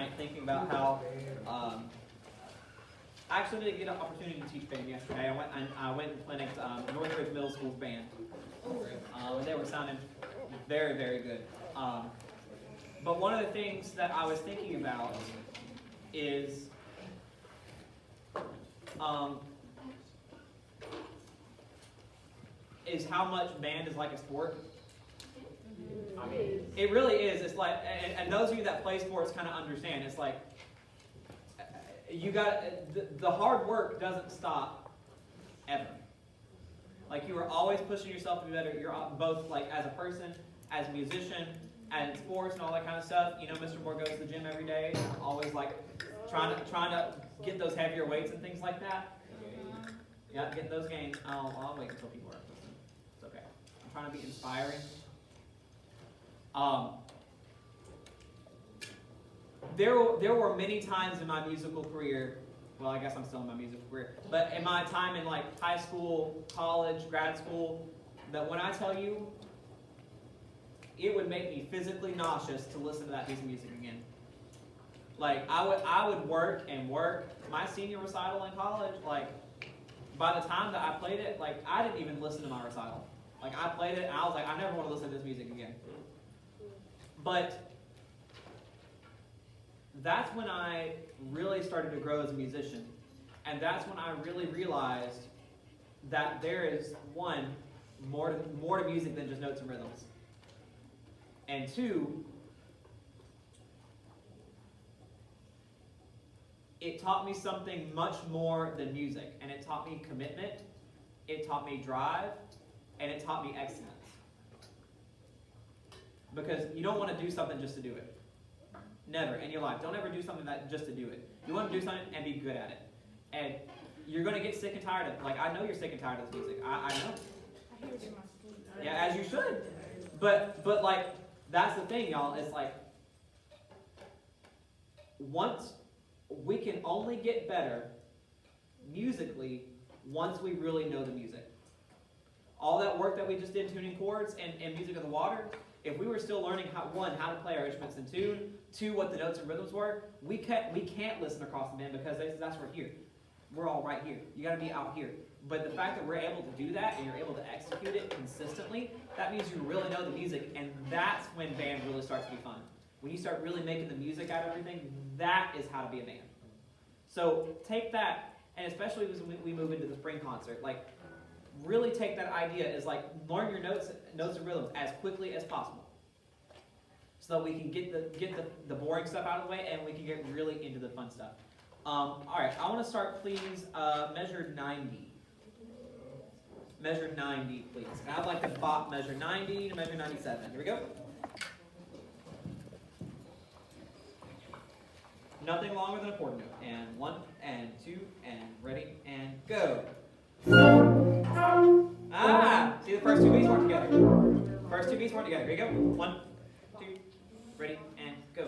night thinking about how I actually didn't get an opportunity to teach band yesterday. I went and clinicked Northridge Middle School's band. And they were sounding very, very good. But one of the things that I was thinking about is how much band is like a sport. I mean, it really is. It's like, and those of you that play sports kind of understand. It's like you got the hard work doesn't stop ever. Like you are always pushing yourself to be better. You're both like as a person, as a musician, and sports and all that kind of stuff. You know, Mr. Moore goes to the gym every day. Always like trying to get those heavier weights and things like that. Yeah, getting those gains. I'll wait until people are listening. It's okay. I'm trying to be inspiring. There were many times in my musical career, well, I guess I'm still in my musical career, but in my time in like high school, college, grad school, that when I tell you, it would make me physically nauseous to listen to that piece of music again. Like I would work and work. My senior recital in college, like by the time that I played it, like I didn't even listen to my recital. Like I played it and I was like, I never want to listen to this music again. But that's when I really started to grow as a musician. And that's when I really realized that there is, one, more to music than just notes and rhythms. And two, it taught me something much more than music. And it taught me commitment, it taught me drive, and it taught me excellence. Because you don't want to do something just to do it. Never in your life. Don't ever do something just to do it. You want to do something and be good at it. And you're going to get sick and tired of it. Like, I know you're sick and tired of this music. I know. I hear it in my sleep. Yeah, as you should. But like, that's the thing, y'all. It's like, once we can only get better musically once we really know the music. All that work that we just did tuning chords and music of the water, if we were still learning how to play our instruments in tune, two, what the notes and rhythms were, we can't listen across the band because that's right here. We're all right here. You got to be out here. But the fact that we're able to do that and you're able to execute it consistently, that means you really know the music, and that's when band really starts to be fun. When you start really making the music out of everything, that is how to be a band. So take that, and especially as we move into the spring concert, like really take that idea as like learn your notes and rhythms as quickly as possible, so that we can get the boring stuff out of the way and we can get really into the fun stuff. All right, I want to start, please. Measure 90. Measure 90, please. And I'd like to bop measure 90 to measure 97. Here we go. Nothing longer than a quarter note. And 1 and 2 and ready and go. See, the first two beats weren't together. First two beats weren't together. Here we go. 1, 2, ready and go.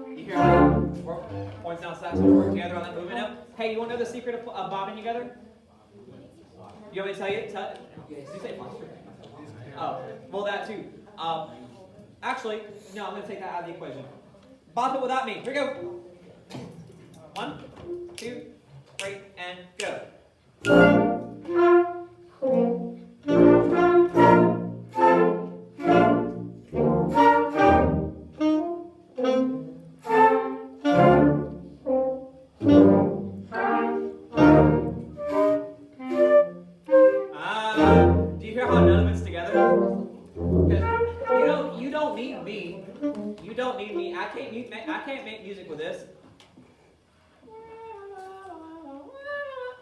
You hear me? Points down sax work together on that movement note. Hey, you want to know the secret of bobbing together? You want me to tell you? Did you say posture? Oh, well, that too. Actually, no, I'm going to take that out of the equation. Bop it without me. Here we go. 1, 2, 3, and go. Do you hear how none of it's together? Because you don't need me. You don't need me. I can't make music with this.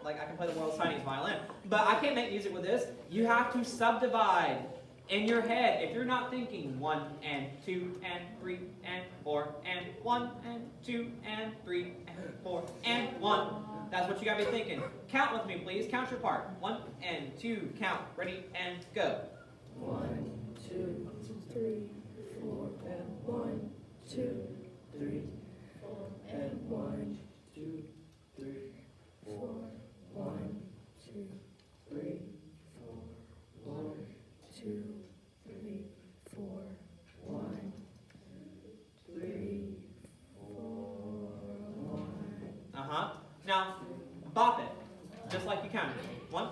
Like I can play the world's tiniest violin, but I can't make music with this. You have to subdivide in your head. If you're not thinking 1 and 2 and 3 and 4 and 1 and 2 and 3 and 4 and 1, that's what you got to be thinking. Count with me, please. Count your part. 1 and 2. Count. Ready and go. 1, 2, 3, 4, and 1, 2, 3, 4, and 1, 2, 3, 4, 1, 2, 3, 4. 1, 2, 3, 4. 1, 3, 4. 1. Now, bop it, just like you counted. 1,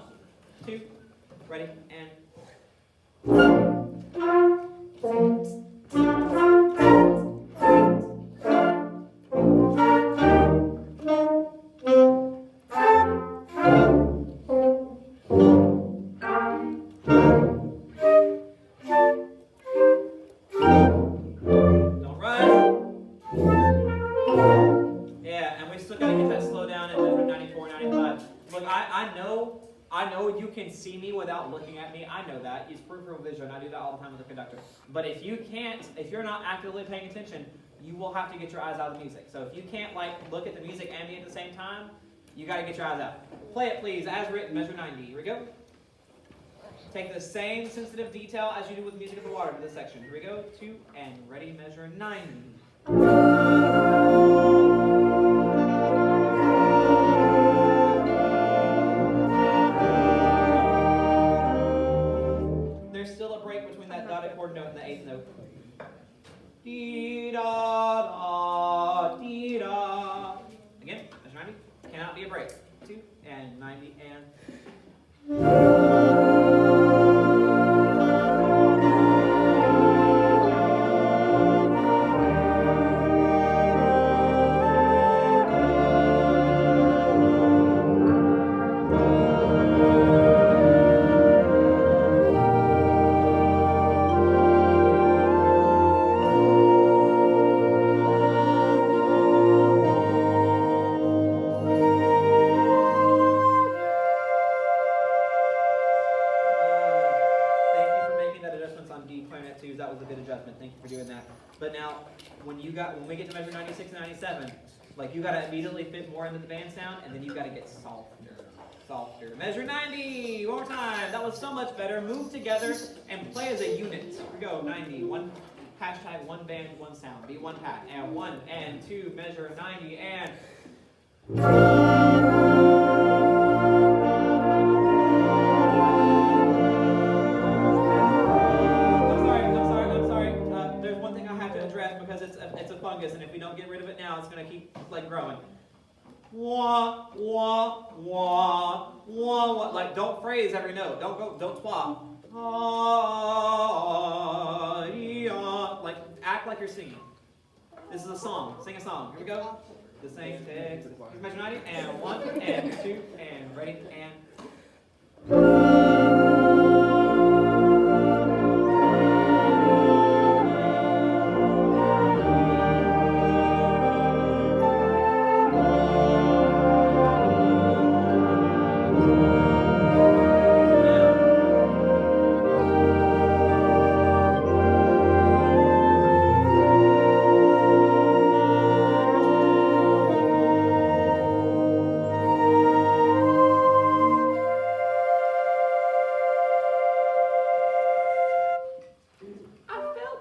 2, ready, and. Don't run. Yeah, and we still gotta get that slow down in measure 94, 95. Look, I know you can see me without looking at me. I know that. Use peripheral vision. I do that all the time with the conductor. But if you're not actively paying attention, you will have to get your eyes out of the music. So if you can't look at the music and me at the same time, you gotta get your eyes out. Play it, please, as written, measure 90. Here we go. Take the same sensitive detail as you do with music of the water to this section. Here we go. 2, and ready, measure 90. There's still a break between that dotted chord note and the 8th note. Dee da da, dee da. Again, measure 90. Cannot be a break. 2, and 90, and. That was a good adjustment. Thank you for doing that. But now, when we get to measure 96 and 97, you got to immediately fit more into the band sound, and then you got to get softer. Measure 90. One more time. That was so much better. Move together and play as a unit. Here we go. 90. One hashtag, one band, one sound. Be one pack. And 1 and 2. Measure 90 and. It's a fungus, and if we don't get rid of it now, it's going to keep growing. Wah, wah, wah, wah, wah. Don't phrase every note. Don't swap. Act like you're singing. This is a song. Sing a song. Here we go. The same text. Measure 90, and 1, and 2, and ready, and.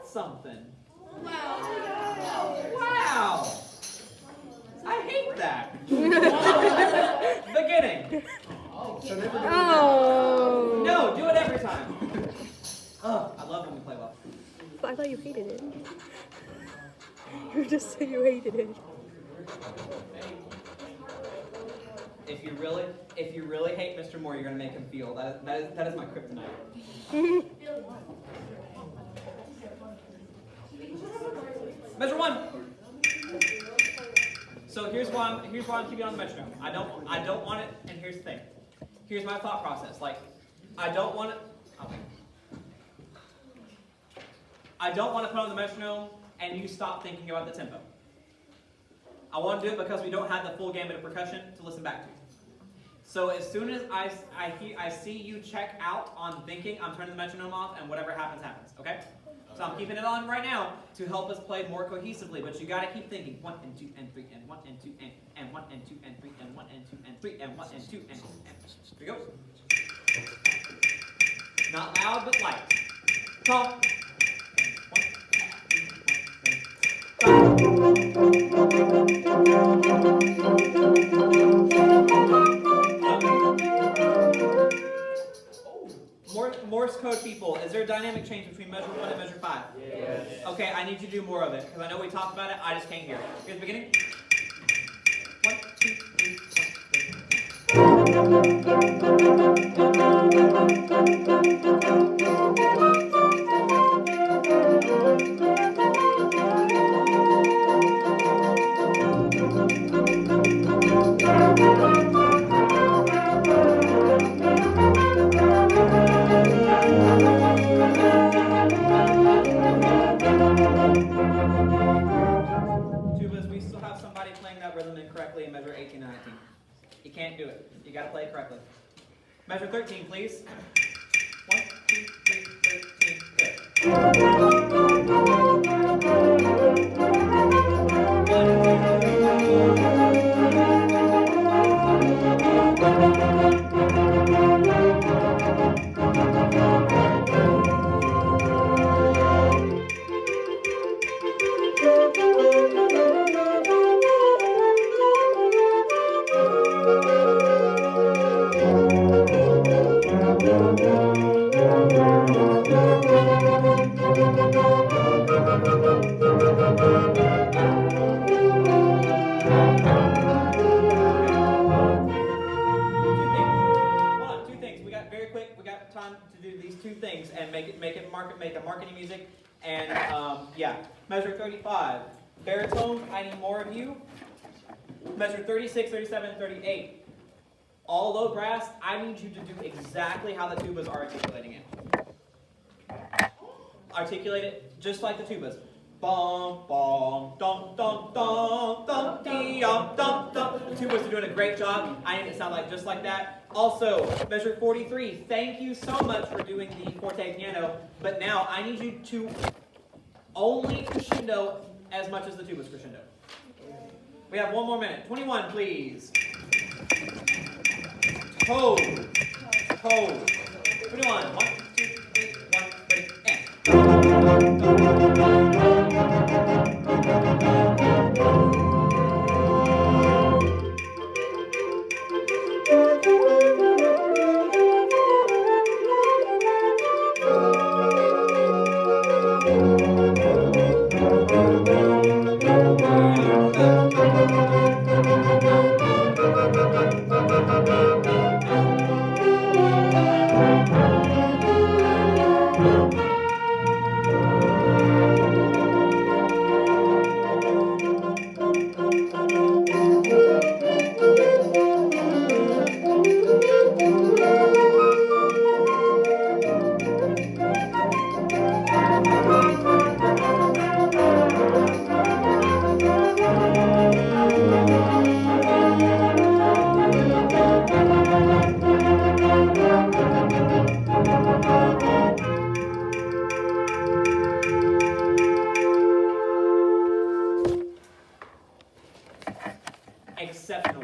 Something. Wow! I hate that. Beginning. Oh. No, do it every time. Oh, I love when we play well. But I thought you hated it. You just said you hated it. If you really hate Mr. Moore, you're gonna make him feel. That is my kryptonite. Measure 1. So here's why I'm keeping on the metronome. I don't want it, and here's the thing. Here's my thought process. I don't want it. I don't want to put on the metronome and you stop thinking about the tempo. I want to do it because we don't have the full gamut of percussion to listen back to. So as soon as I see you check out on thinking, I'm turning the metronome off, and whatever happens, happens. Okay? So I'm keeping it on right now to help us play more cohesively, but you got to keep thinking 1 and 2 and 3 and 1 and 2 and 1 and 2 and 3 and 1 and 2 and 3 and 1 and 2 and here we go. Not loud, but light. Talk. 1, 2, 3, 4. Morse code people, is there a dynamic change between measure 1 and measure 5? Yes. Okay, I need you to do more of it, because I know we talked about it, I just can't hear it. Here's the beginning. 1, 2, 3, Tubas, we still have somebody playing that rhythm incorrectly in measure 18 and 19. You can't do it. You got to play it correctly. Measure 13, please. 1, 2, 3, 13, good. Make a marketing music, and yeah. Measure 35, baritone, I need more of you. Measure 36, 37, 38. All low brass, I need you to do exactly how the tubas are articulating it. Articulate it just like the tubas. Bum, bum, dum, dum, dum, dum, dee, dum, dum. The tubas are doing a great job. I need it to sound like just like that. Also, measure 43, thank you so much for doing the forte piano, but now I need you to only crescendo as much as the tubas crescendo. We have 1 more minute. 21, please. Hold. Hold. 21. 1, 2, 3, 1, ready, exceptional.